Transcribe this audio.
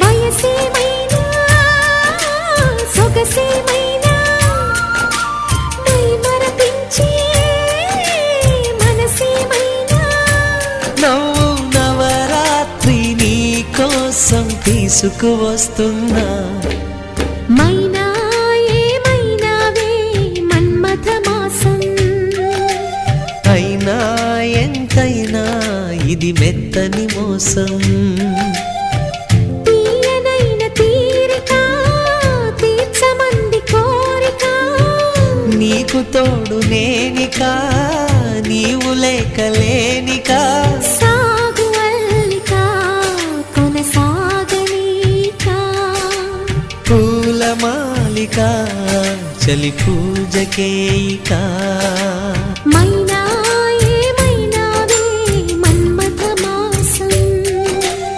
వయసేమైనా సొగసేమైనా మైమరపించే మనసేమైనా నవ్వు నవరాత్రి నీ కోసం తీసుకువస్తున్నా మైనా ఏమైనావే మన్మథ మాసం అయినా ఎంతైనా ఇది మెత్తని మోసం తీయనైన తీరిక తీర్చమంది కోరిక నీకు తోడు నేనిక నీవు లేకలేనిక సాగు అల్లిక కొనసాగనీక పూల మాలిక చలి పూజకేయిక